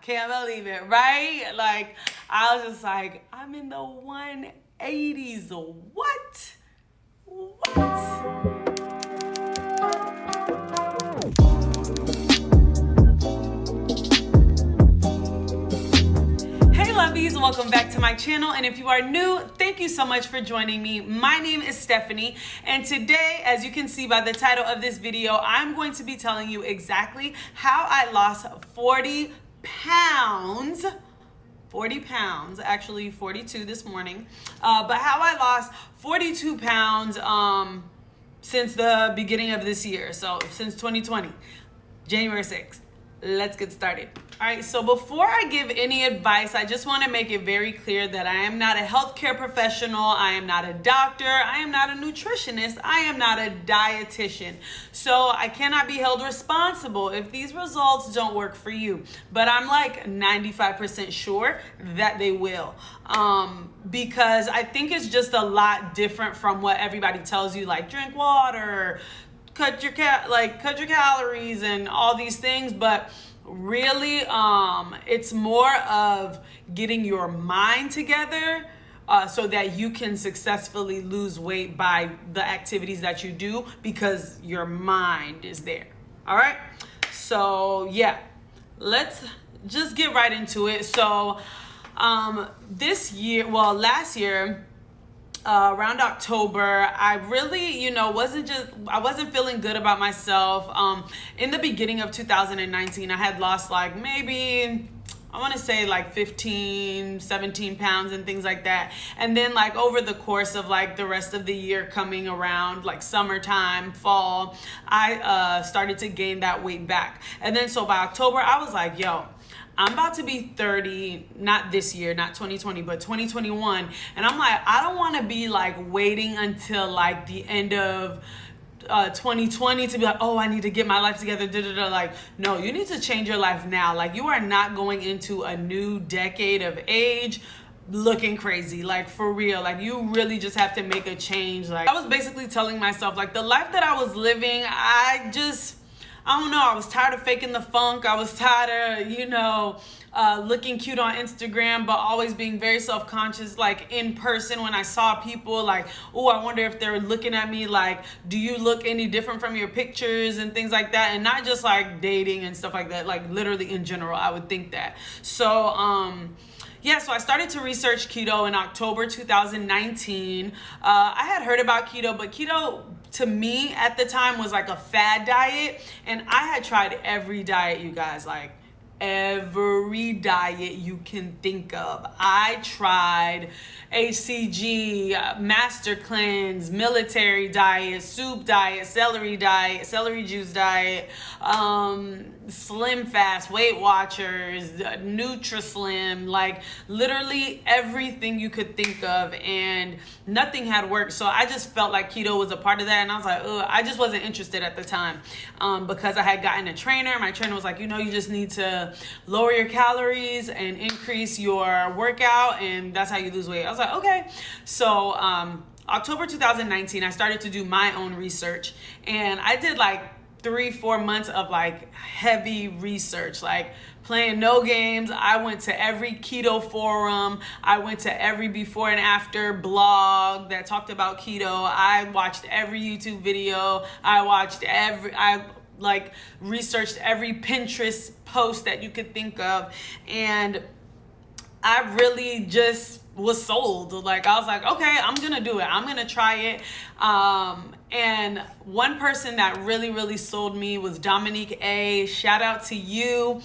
Can't believe it, right? Like, I was just like, I'm in the 180s. What? Hey Lovies, welcome back to my channel, and if you are new, thank you so much for joining me. My name is Stephanie, and today, as you can see by the title of this video, I'm going to be telling you exactly how I lost 40 pounds, actually 42 this morning, but how I lost 42 pounds since the beginning of this year, so since 2020, January 6th. Let's get started. All right, so before I give any advice, I just want to make it very clear that I am not a healthcare professional. I am not a doctor. I am not a nutritionist. I am not a dietitian. So I cannot be held responsible if these results don't work for you. But I'm like 95% sure that they will. Because I think it's just a lot different from what everybody tells you, like drink water, cut your calories and all these things, but really it's more of getting your mind together so that you can successfully lose weight by the activities that you do, because your mind is there. All right, so yeah, let's just get right into it. So last year, around October, I really, I wasn't feeling good about myself. In the beginning of 2019, I had lost like maybe, I want to say like 15, 17 pounds and things like that. And then like over the course of like the rest of the year coming around, like summertime, fall, I started to gain that weight back. And then so by October, I was like, yo, I'm about to be 30, not this year, not 2020, but 2021. And I'm like, I don't want to be like waiting until like the end of 2020 to be like, oh, I need to get my life together. Like, no, you need to change your life now. Like, you are not going into a new decade of age looking crazy, like for real. Like, you really just have to make a change. Like, I was basically telling myself, like, the life that I was living, I don't know, I was tired of faking the funk. I was tired of, looking cute on Instagram, but always being very self-conscious, like in person when I saw people, like, oh, I wonder if they're looking at me like, do you look any different from your pictures and things like that? And not just like dating and stuff like that, like literally in general, I would think that. So, so I started to research keto in October 2019. I had heard about keto, but keto to me at the time was like a fad diet. And I had tried every diet, you guys, like every diet you can think of. I tried HCG, Master Cleanse, military diet, soup diet, celery juice diet, Slim Fast, Weight Watchers, Nutrislim, like literally everything you could think of, and nothing had worked. So I just felt like keto was a part of that, and I was like, ugh, I just wasn't interested at the time, because I had gotten a trainer. My trainer was like, you just need to lower your calories and increase your workout, and that's how you lose weight. I was like, okay. So October 2019, I started to do my own research, and I did like 3-4 months of like heavy research, like playing no games. I went to every keto forum. I went to every before and after blog that talked about keto. I watched every YouTube video. I researched every Pinterest post that you could think of. And I really just was sold. Like, I was like, okay, I'm gonna do it. I'm gonna try it. And one person that really, really sold me was Dominique A. Shout out to you,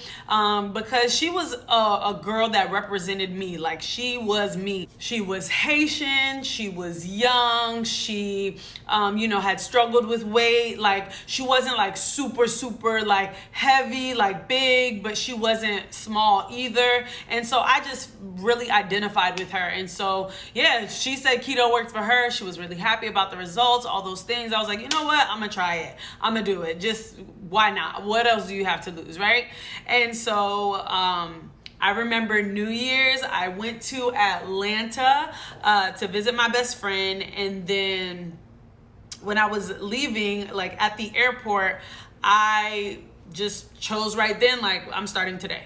because she was a girl that represented me. Like, she was me. She was Haitian. She was young. She, had struggled with weight. Like, she wasn't like super, super like heavy, like big, but she wasn't small either. And so I just really identified with her. And so, yeah, she said keto worked for her. She was really happy about the results, all those things. I was like, you know what? I'm gonna try it. I'm gonna do it. Just why not? What else do you have to lose, right? And so I remember New Year's, I went to Atlanta to visit my best friend. And then when I was leaving, like at the airport, I just chose right then, like, I'm starting today.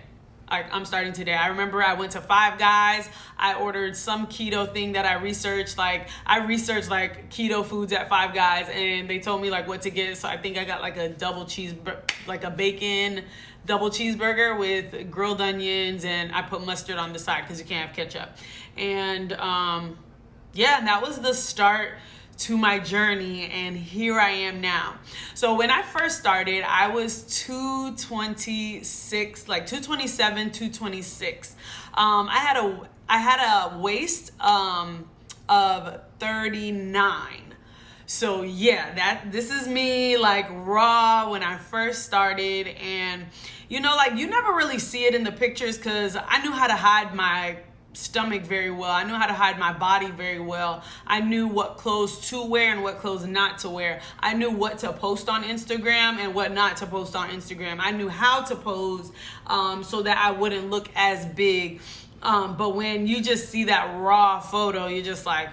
I'm starting today. I remember I went to Five Guys. I ordered some keto thing that I researched. Like keto foods at Five Guys, and they told me like what to get. So I think I got like a a bacon double cheeseburger with grilled onions, and I put mustard on the side because you can't have ketchup. And yeah, that was the start to my journey, and here I am now. So when I first started, I was 226, like 227, 226. I had a waist of 39. So yeah, this is me like raw when I first started. And you know, like you never really see it in the pictures because I knew how to hide my stomach very well. I knew how to hide my body very well. I knew what clothes to wear and what clothes not to wear. I knew what to post on Instagram and what not to post on Instagram. I knew how to pose so that I wouldn't look as big. But when you just see that raw photo, you're just like,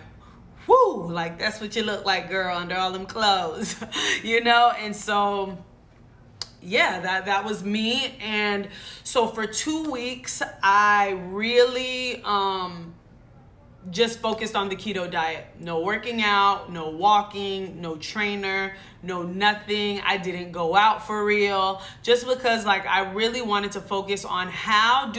whoo, like that's what you look like, girl, under all them clothes, you know? And so yeah, that was me. And so for 2 weeks, I really just focused on the keto diet. No working out, no walking, no trainer, no nothing. I didn't go out for real, just because like I really wanted to focus on how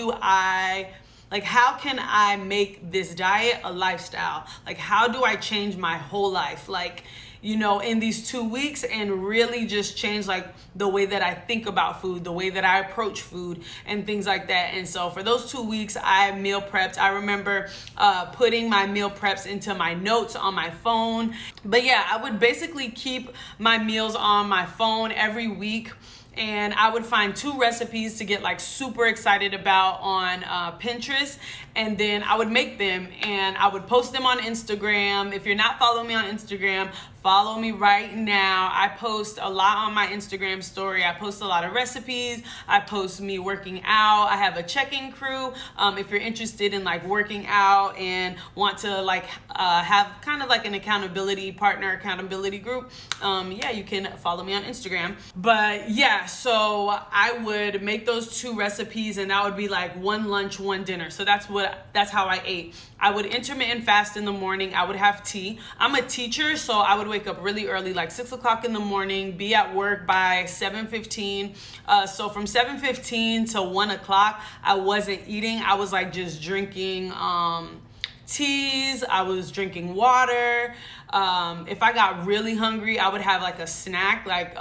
can I make this diet a lifestyle? Like, how do I change my whole life? Like, you know, in these 2 weeks, and really just change like the way that I think about food, the way that I approach food and things like that. And so for those 2 weeks, I meal prepped. I remember putting my meal preps into my notes on my phone. But yeah, I would basically keep my meals on my phone every week. And I would find 2 recipes to get like super excited about on Pinterest, and then I would make them and I would post them on Instagram. If you're not following me on Instagram, follow me right now. I post a lot on my Instagram story. I post a lot of recipes. I post me working out. I have a check-in crew. If you're interested in like working out and want to like have kind of like an accountability group, yeah, you can follow me on Instagram. But yeah, so I would make those 2 recipes, and that would be like 1 lunch, 1 dinner. So that's how I ate. I would intermittent fast in the morning. I would have tea. I'm a teacher, so I would wake up really early, like 6 o'clock in the morning, be at work by 7:15. So from 7:15 to 1 o'clock, I wasn't eating. I was like just drinking teas. I was drinking water. If I got really hungry, I would have like a snack, like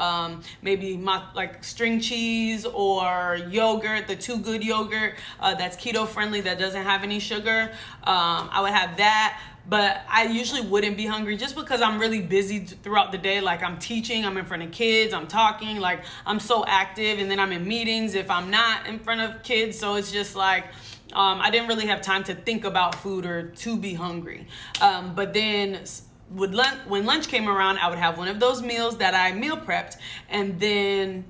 maybe like string cheese or yogurt, the Too Good yogurt that's keto friendly, that doesn't have any sugar. I would have that. But I usually wouldn't be hungry just because I'm really busy throughout the day. Like I'm teaching, I'm in front of kids, I'm talking, like I'm so active, and then I'm in meetings if I'm not in front of kids. So it's just like, I didn't really have time to think about food or to be hungry. But then when lunch came around, I would have one of those meals that I meal prepped. And then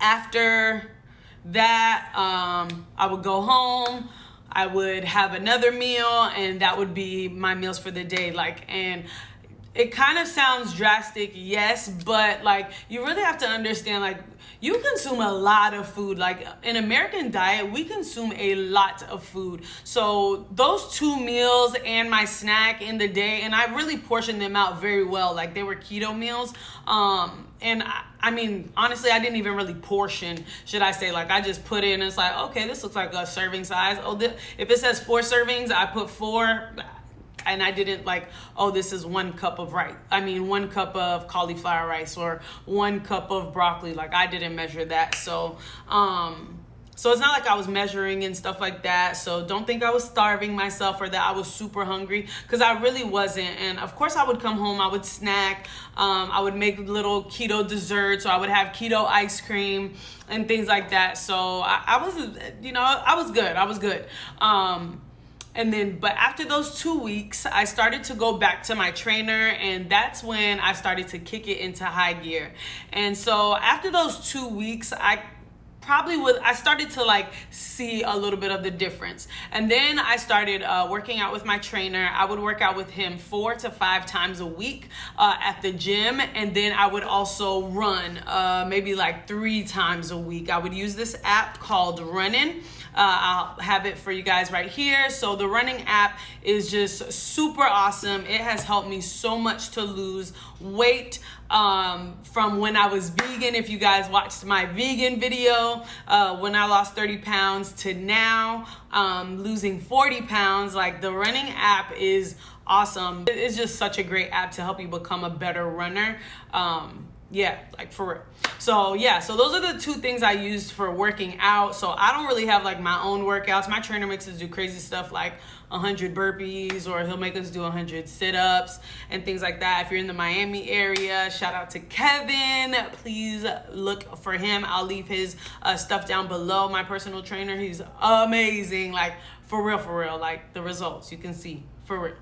after that, I would go home. I would have another meal, and that would be my meals for the day. And it kind of sounds drastic, yes, but like you really have to understand, like you consume a lot of food. Like in American diet, we consume a lot of food. So those 2 meals and my snack in the day, and I really portioned them out very well. Like they were keto meals. And I mean, honestly, I didn't even really portion, should I say. Like I just put it in, and it's like, okay, this looks like a serving size. Oh, if it says 4 servings, I put 4. And I didn't like, oh, this is 1 cup of rice. I mean, 1 cup of cauliflower rice or 1 cup of broccoli. Like I didn't measure that. So it's not like I was measuring and stuff like that. So don't think I was starving myself or that I was super hungry, because I really wasn't. And of course I would come home, I would snack. I would make little keto desserts, or I would have keto ice cream and things like that. So I was, you know, I was good. And then, but after those 2 weeks, I started to go back to my trainer, and that's when I started to kick it into high gear. And so after those 2 weeks, I started to like see a little bit of the difference. And then I started working out with my trainer. I would work out with him 4 to 5 times a week at the gym. And then I would also run maybe like 3 times a week. I would use this app called Running. I'll have it for you guys right here. So the running app is just super awesome. It has helped me so much to lose weight from when I was vegan. If you guys watched my vegan video, when I lost 30 pounds to now losing 40 pounds, like the running app is awesome. It's just such a great app to help you become a better runner. Yeah, like for real. So yeah, so those are the two things I used for working out. So I don't really have like my own workouts. My trainer makes us do crazy stuff like 100 burpees, or he'll make us do 100 sit-ups and things like that. If you're in the Miami area, shout out to Kevin. Please look for him. I'll leave his stuff down below. My personal trainer, he's amazing. Like for real, like the results you can see for real.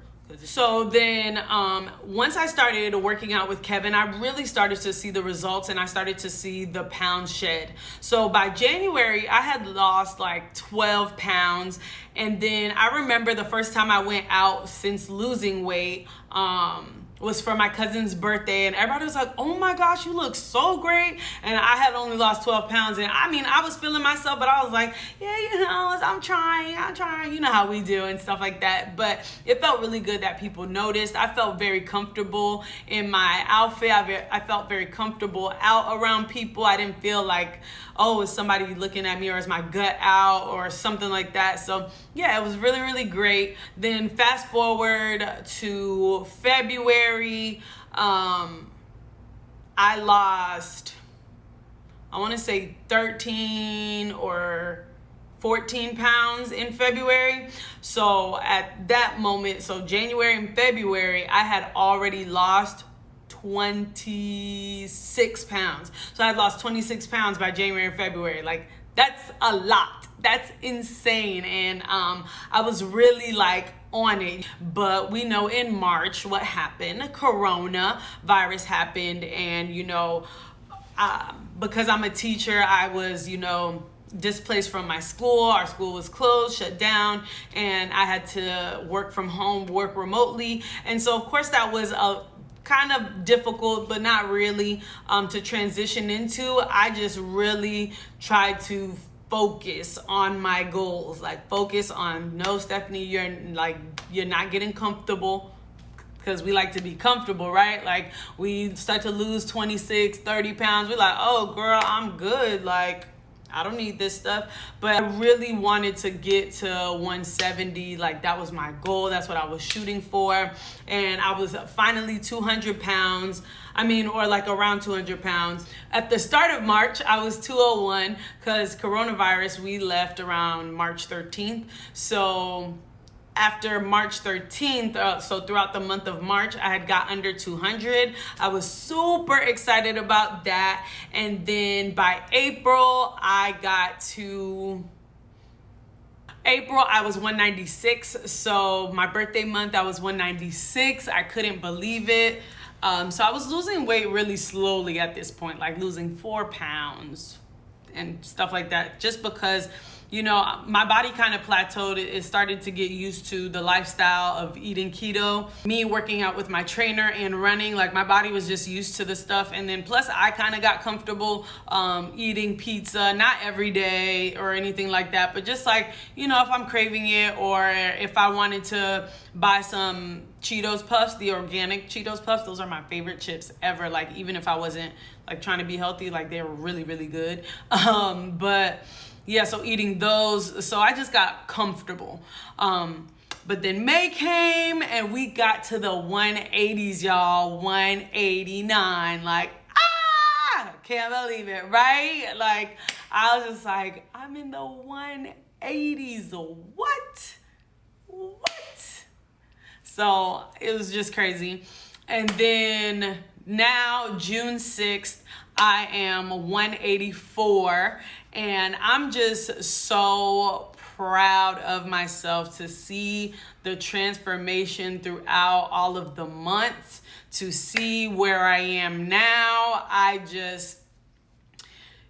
So then once I started working out with Kevin, I really started to see the results, and I started to see the pounds shed. So by January, I had lost like 12 pounds. And then I remember the first time I went out since losing weight was for my cousin's birthday, and everybody was like, oh my gosh, you look so great. And I had only lost 12 pounds, and I mean, I was feeling myself, but I was like, yeah, you know, I'm trying, you know how we do and stuff like that. But it felt really good that people noticed. I felt very comfortable in my outfit. I felt very comfortable out around people. I didn't feel like, oh, is somebody looking at me, or is my gut out, or something like that. So yeah, it was really, really great. Then fast forward to February, I lost, I want to say 13 or 14 pounds in February. So at that moment, so January and February, I had already lost 26 pounds. So I had lost 26 pounds by January and February. Like that's a lot. That's insane. And I was really like on it. But we know in March what happened. Coronavirus happened, and you know, because I'm a teacher, I was, you know, displaced from my school. Our school was closed, shut down, and I had to work from home, work remotely. And so of course that was a kind of difficult, but not really to transition into. I just really tried to focus on my goals, like focus on, no, Stephanie, you're not getting comfortable, because we like to be comfortable, right? Like we start to lose 26, 30 pounds. We're like, oh girl, I'm good. Like I don't need this stuff. But I really wanted to get to 170. Like that was my goal. That's what I was shooting for. And I was finally 200 pounds. I mean, or like around 200 pounds. At the start of March, I was 201 because coronavirus, we left around March 13th. So after March 13th, so throughout the month of March, I had got under 200. I was super excited about that. And then by April, I was 196. So my birthday month, I was 196. I couldn't believe it. So I was losing weight really slowly at this point, like losing 4 pounds and stuff like that, just because, you know, my body kind of plateaued. It started to get used to the lifestyle of eating keto. Me working out with my trainer and running, like my body was just used to the stuff. And then plus I kind of got comfortable eating pizza, not every day or anything like that, but just like, you know, if I'm craving it, or if I wanted to buy some Cheetos Puffs, the organic Cheetos Puffs, those are my favorite chips ever. Like even if I wasn't like trying to be healthy, like they were really, really good. But yeah, so eating those, so I just got comfortable. But then May came and we got to the 180s, y'all, 189, like, can't believe it, right? Like, I was just like, I'm in the 180s, what? So it was just crazy. And then now, June 6th, I am 184, and I'm just so proud of myself to see the transformation throughout all of the months, to see where I am now.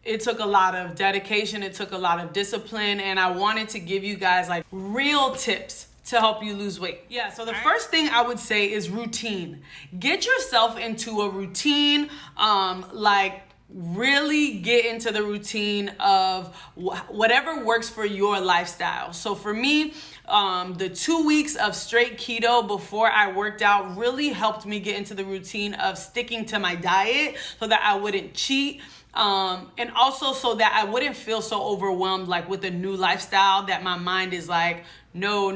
It took a lot of dedication, it took a lot of discipline, and I wanted to give you guys like real tips to help you lose weight. Yeah, so the first thing I would say is routine. Get yourself into a routine, like really get into the routine of whatever works for your lifestyle. So for me, the 2 weeks of straight keto before I worked out really helped me get into the routine of sticking to my diet so that I wouldn't cheat. And also so that I wouldn't feel so overwhelmed, like with a new lifestyle, that my mind is like, no,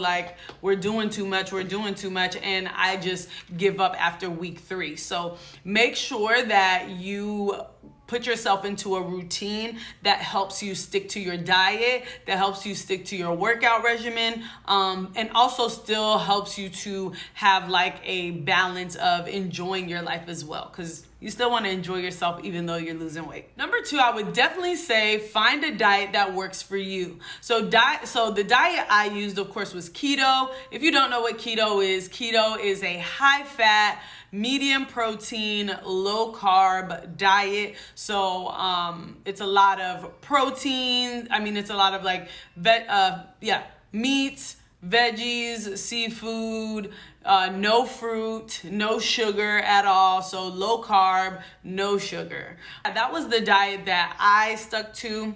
like we're doing too much, and I just give up after week 3. So make sure that you put yourself into a routine that helps you stick to your diet, that helps you stick to your workout regimen, and also still helps you to have like a balance of enjoying your life as well, because you still want to enjoy yourself even though you're losing weight. Number 2, I would definitely say find a diet that works for you. So the diet I used, of course, was keto. If you don't know what keto is a high fat, medium protein, low carb diet. So it's a lot of protein. I mean, it's a lot of like meats, veggies, seafood, no fruit, no sugar at all. So low carb, no sugar. That was the diet that I stuck to.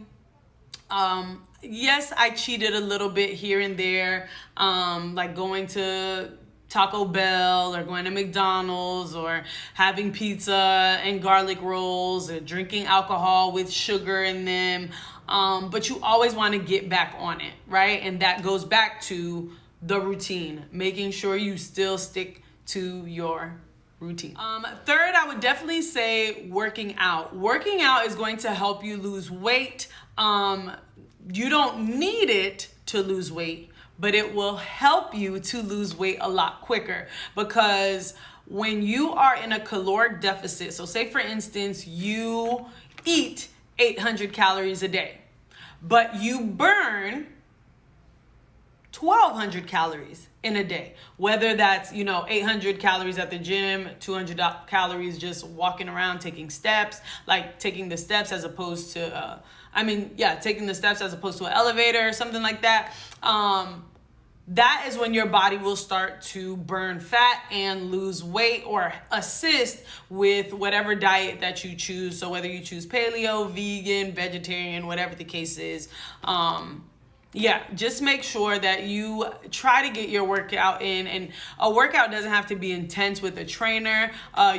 Yes, I cheated a little bit here and there, like going to Taco Bell or going to McDonald's or having pizza and garlic rolls or drinking alcohol with sugar in them. But you always want to get back on it, right? And that goes back to the routine, making sure you still stick to your routine. Third, I would definitely say working out. Working out is going to help you lose weight. You don't need it to lose weight, but it will help you to lose weight a lot quicker, because when you are in a caloric deficit, so say for instance, you eat 800 calories a day, but you burn 1,200 calories in a day, whether that's, 800 calories at the gym, 200 calories just walking around, taking steps, like taking the steps as opposed to, taking the steps as opposed to an elevator or something like that. That is when your body will start to burn fat and lose weight, or assist with whatever diet that you choose. So whether you choose paleo, vegan, vegetarian, whatever the case is, just make sure that you try to get your workout in. And a workout doesn't have to be intense with a trainer.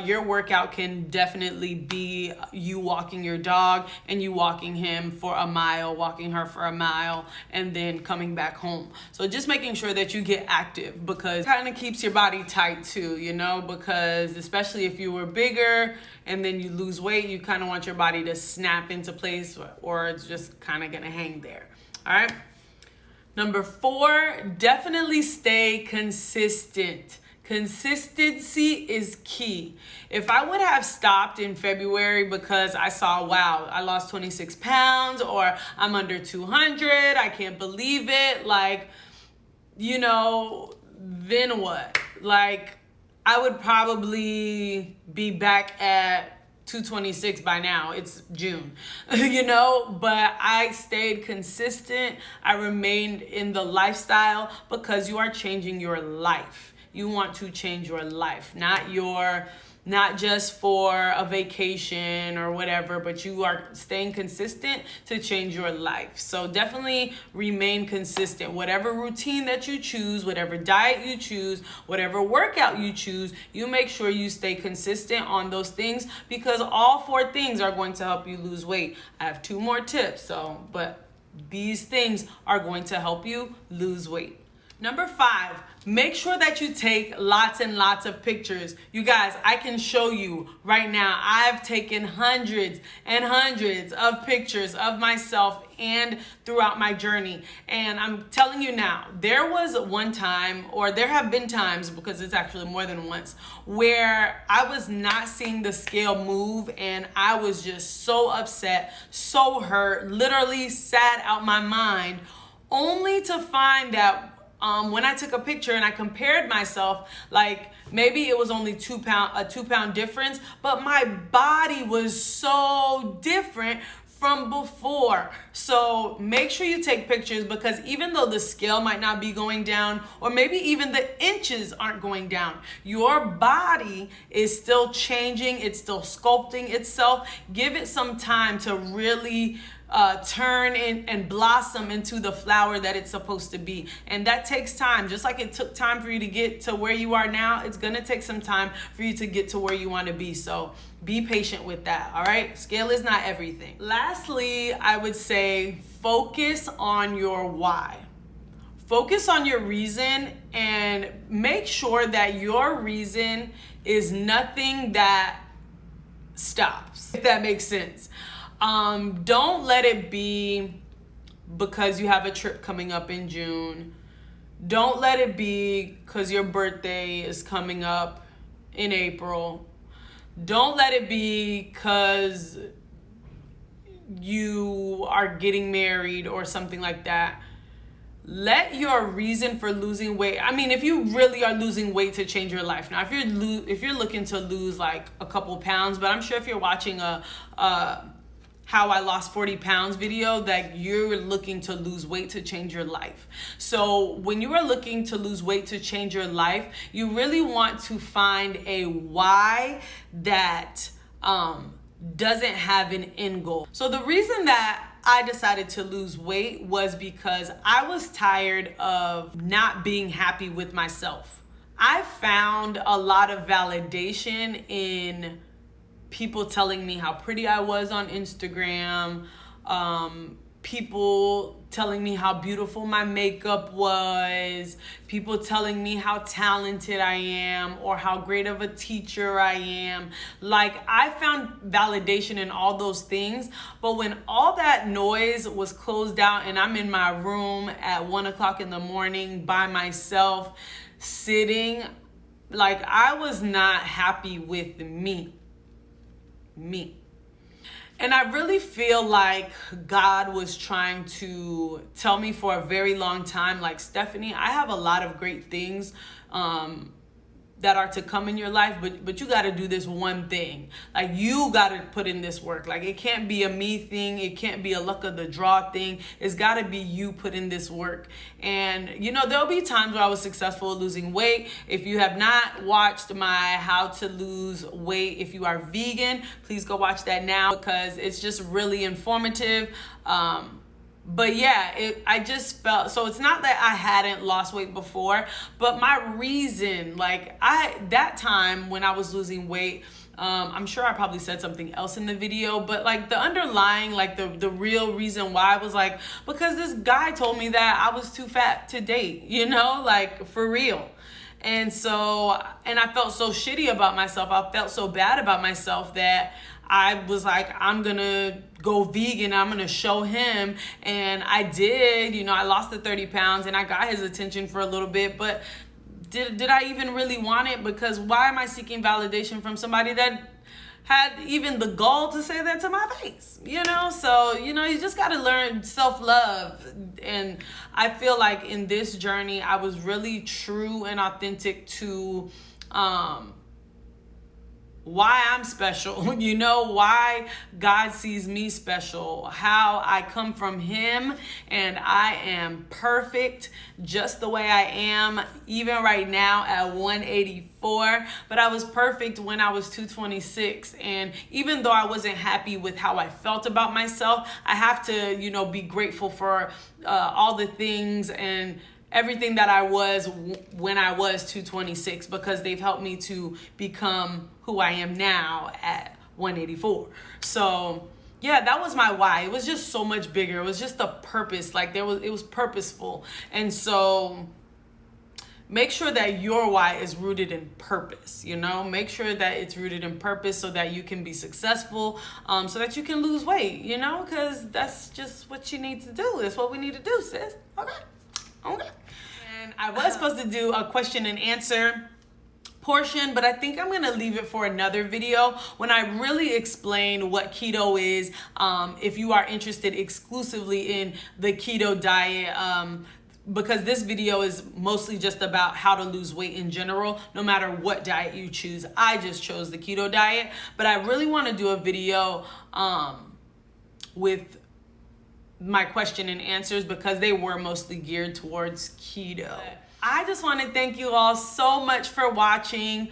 Your workout can definitely be you walking your dog and you walking him for a mile, walking her for a mile, and then coming back home. So just making sure that you get active, because it kind of keeps your body tight too, because especially if you were bigger and then you lose weight, you kind of want your body to snap into place, or it's just kind of going to hang there. All right. Number 4, definitely stay consistent. Consistency is key. If I would have stopped in February because I saw, wow, I lost 26 pounds, or I'm under 200, I can't believe it, then what? I would probably be back at 226 by now. It's June, but I stayed consistent. I remained in the lifestyle, because you are changing your life. You want to change your life, not just for a vacation or whatever, but you are staying consistent to change your life. So definitely remain consistent. Whatever routine that you choose, whatever diet you choose, whatever workout you choose, you make sure you stay consistent on those things, because all 4 things are going to help you lose weight. I have 2 more tips, but these things are going to help you lose weight. Number 5, make sure that you take lots and lots of pictures. You guys, I can show you right now, I've taken hundreds and hundreds of pictures of myself and throughout my journey. And I'm telling you now, there was one time, or there have been times, because it's actually more than once, where I was not seeing the scale move, and I was just so upset, so hurt, literally sad out my mind, only to find that when I took a picture and I compared myself, maybe it was only a 2 pound difference, but my body was so different from before. So make sure you take pictures, because even though the scale might not be going down, or maybe even the inches aren't going down, your body is still changing, it's still sculpting itself. Give it some time to really turn in and blossom into the flower that it's supposed to be. And that takes time. Just like it took time for you to get to where you are now, it's gonna take some time for you to get to where you want to be. So be patient with that, all right? Scale is not everything. Lastly, I would say focus on your why. Focus on your reason, and make sure that your reason is nothing that stops, if that makes sense. Don't let it be because you have a trip coming up in June. Don't let it be because your birthday is coming up in April. Don't let it be because you are getting married or something like that. Let your reason for losing weight, I mean, if you really are losing weight to change your life. Now, if you're looking to lose like a couple pounds, but I'm sure if you're watching a how I lost 40 pounds video, that you're looking to lose weight to change your life. So when you are looking to lose weight to change your life, you really want to find a why that doesn't have an end goal. So the reason that I decided to lose weight was because I was tired of not being happy with myself. I found a lot of validation in people telling me how pretty I was on Instagram, people telling me how beautiful my makeup was, people telling me how talented I am or how great of a teacher I am. Like, I found validation in all those things, but when all that noise was closed out and I'm in my room at 1 o'clock in the morning by myself, sitting, like, I was not happy with me. And I really feel like God was trying to tell me for a very long time, like, Stephanie, I have a lot of great things that are to come in your life, but you got to do this one thing. Like, you got to put in this work. Like, it can't be a me thing. It can't be a luck of the draw thing. It's got to be you put in this work. And, you know, there'll be times where I was successful at losing weight. If you have not watched my How to Lose Weight If You Are Vegan, please go watch that now, because it's just really informative. But yeah, I just felt, so it's not that I hadn't lost weight before, but my reason, like, that time when I was losing weight, I'm sure I probably said something else in the video, but like the underlying, like the real reason why was like, because this guy told me that I was too fat to date, you know, like, for real. And so, and I felt so shitty about myself. I felt so bad about myself that I was like, I'm gonna go vegan. I'm gonna show him. And I did, you know, I lost the 30 pounds and I got his attention for a little bit, but did I even really want it? Because why am I seeking validation from somebody that had even the gall to say that to my face, you know? So, you know, you just got to learn self-love. And I feel like in this journey, I was really true and authentic to why I'm special, you know, why God sees me special, how I come from him and I am perfect just the way I am, even right now at 184, but I was perfect when I was 226. And even though I wasn't happy with how I felt about myself, I have to, you know, be grateful for all the things and everything that I was when I was 226, because they've helped me to become who I am now at 184. So yeah, that was my why. It was just so much bigger. It was just the purpose. Like, it was purposeful. And so make sure that your why is rooted in purpose, you know? Make sure that it's rooted in purpose so that you can be successful, so that you can lose weight, you know? Because that's just what you need to do. That's what we need to do, sis. Okay. And I was supposed to do a question and answer portion, but I think I'm gonna leave it for another video when I really explain what keto is, if you are interested exclusively in the keto diet, because this video is mostly just about how to lose weight in general, no matter what diet you choose. I just chose the keto diet, but I really want to do a video with my question and answers because they were mostly geared towards keto. I just want to thank you all so much for watching.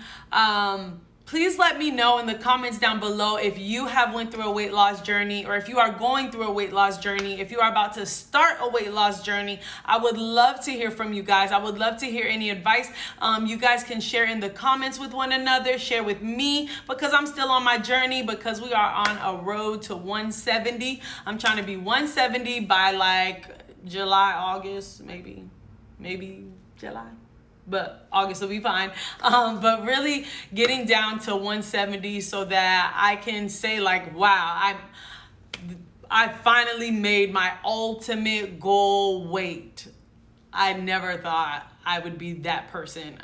Please let me know in the comments down below if you have went through a weight loss journey, or if you are going through a weight loss journey, if you are about to start a weight loss journey. I would love to hear from you guys. I would love to hear any advice. You guys can share in the comments with one another, share with me, because I'm still on my journey, because we are on a road to 170. I'm trying to be 170 by like July, August, maybe July. But August will be fine. But really getting down to 170 so that I can say like, wow, I finally made my ultimate goal weight. I never thought I would be that person.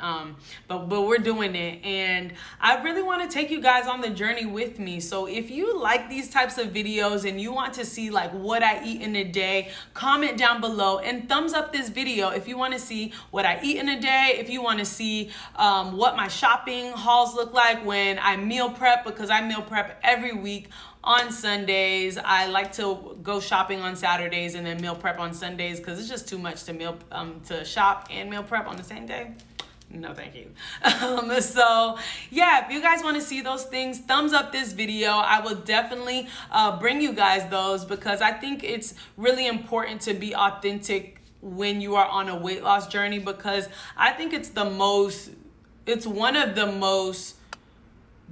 But we're doing it. And I really want to take you guys on the journey with me. So if you like these types of videos and you want to see like what I eat in a day, comment down below and thumbs up this video if you want to see what I eat in a day, if you want to see what my shopping hauls look like when I meal prep, because I meal prep every week on Sundays. I like to go shopping on Saturdays and then meal prep on Sundays because it's just too much to shop and meal prep on the same day. No, thank you. So yeah, if you guys want to see those things, thumbs up this video. I will definitely bring you guys those, because I think it's really important to be authentic when you are on a weight loss journey, because I think it's one of the most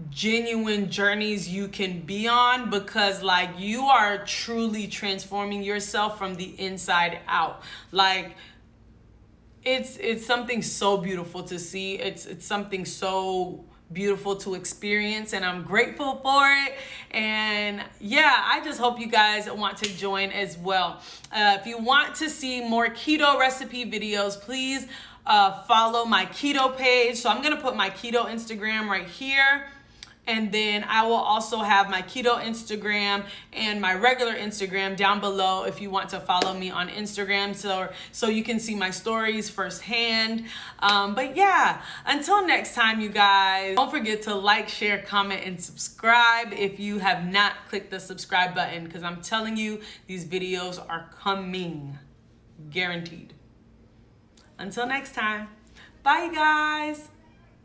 genuine journeys you can be on, because like you are truly transforming yourself from the inside out. Like it's something so beautiful to see. It's something so beautiful to experience, and I'm grateful for it. And yeah, I just hope you guys want to join as well. If you want to see more keto recipe videos, please follow my keto page. So I'm gonna put my keto Instagram right here. And then I will also have my keto Instagram and my regular Instagram down below if you want to follow me on Instagram, so you can see my stories firsthand. But yeah, until next time, you guys, don't forget to like, share, comment, and subscribe if you have not clicked the subscribe button, because I'm telling you, these videos are coming, guaranteed. Until next time, bye guys.